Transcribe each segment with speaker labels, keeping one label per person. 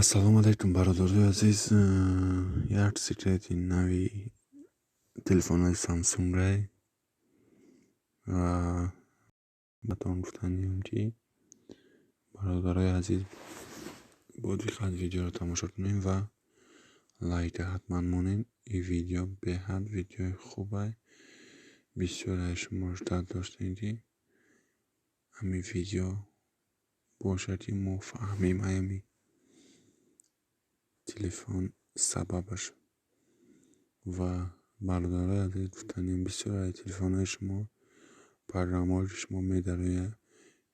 Speaker 1: Assalomu alaykum barodarlar aziz. Як секрети нові телефони Samsung Ray و بهتون گفتنیم که برادرای عزیز با دقت ویدیو رو تماشا کنین و لایک حتما مونین. این ویدیو به حد ویدیو خوبه، بسیار از شما مشتاق داشتین که همین ویدیو باشه که ما فهمیم همین تلفن سببش و برادرای عزیز گفتنیم بسیار از تلفن شما برنامه شما میداره،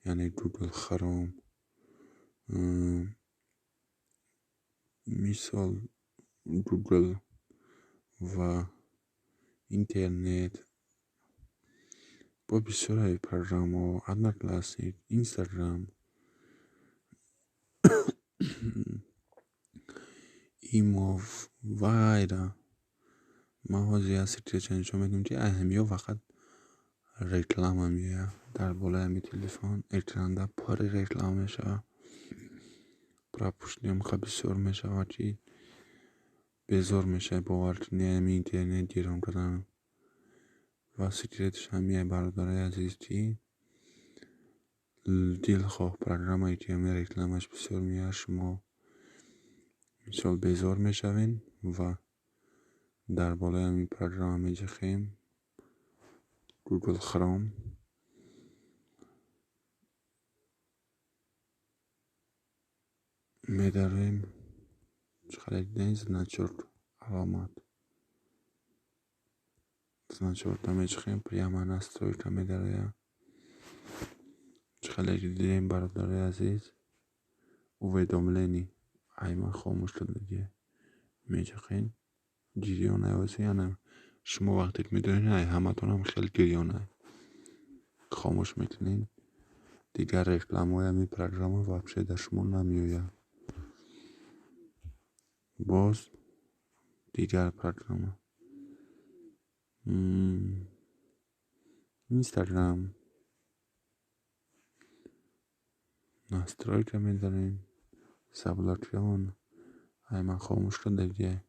Speaker 1: یعنی گوگل خروم، مثال گوگل و اینترنت با بسیار از برنامه ادنه اینستاگرام ایمو و غیره موازی هستی که چنشون میدونم که اهمیه فقط رکلام همیه در بالای همی تلفن اکران در پاری رکلام میشه برای پشتی هم خیلی بسیار میشه و که بزار میشه باور کنی همی اینترنت گیرم کردن و سکرتش همیه برادرای عزیز که دل خواه پرگرام هایی که همی رکلامش بسیار میه شما مثال بزار میشوین و در بالای همی پرگرام همی جخیم گوگل خروم میداریم چقدر دیدین значок علامات значок там جخیم прямо настройка میداره. چقدر دیدین برادرای عزیز уведомлení ای من خاموش کرده دیگه میجخین جریان واسه یا نه شما وقتی که میدونین ای همه تون هم خیلی گریانه خاموش میکنین دیگر رکلام های همی پرگرام وابشه در شما نمیویه. باز دیگر پرگرام اینستاگرام настройка میدارین заблокирован ای من خاموش کرده دیگه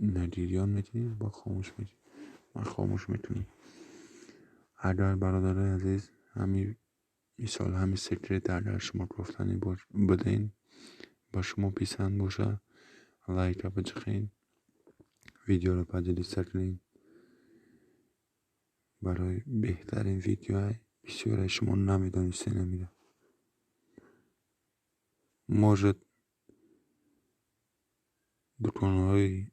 Speaker 1: ندیریان میتونید با خاموش میتونید من خاموش میتونید. اگر برادرای عزیز همین مثال همین سکرت اگر شما گفتنی بدین با شما پسند باشه لایک بچخین ویدیو رو پدیلیست کنین برای بهترین ویدیوهای بسیار شما نمیدانسته نمیده может دکانهای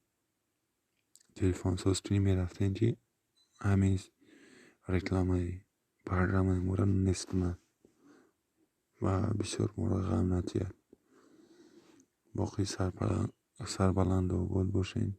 Speaker 1: تلفن ساز کنی میرفتین که همین رکلام های برنامه ما را نستند و بسیار ما را غم نتید. باقی سربلند و آباد باشین.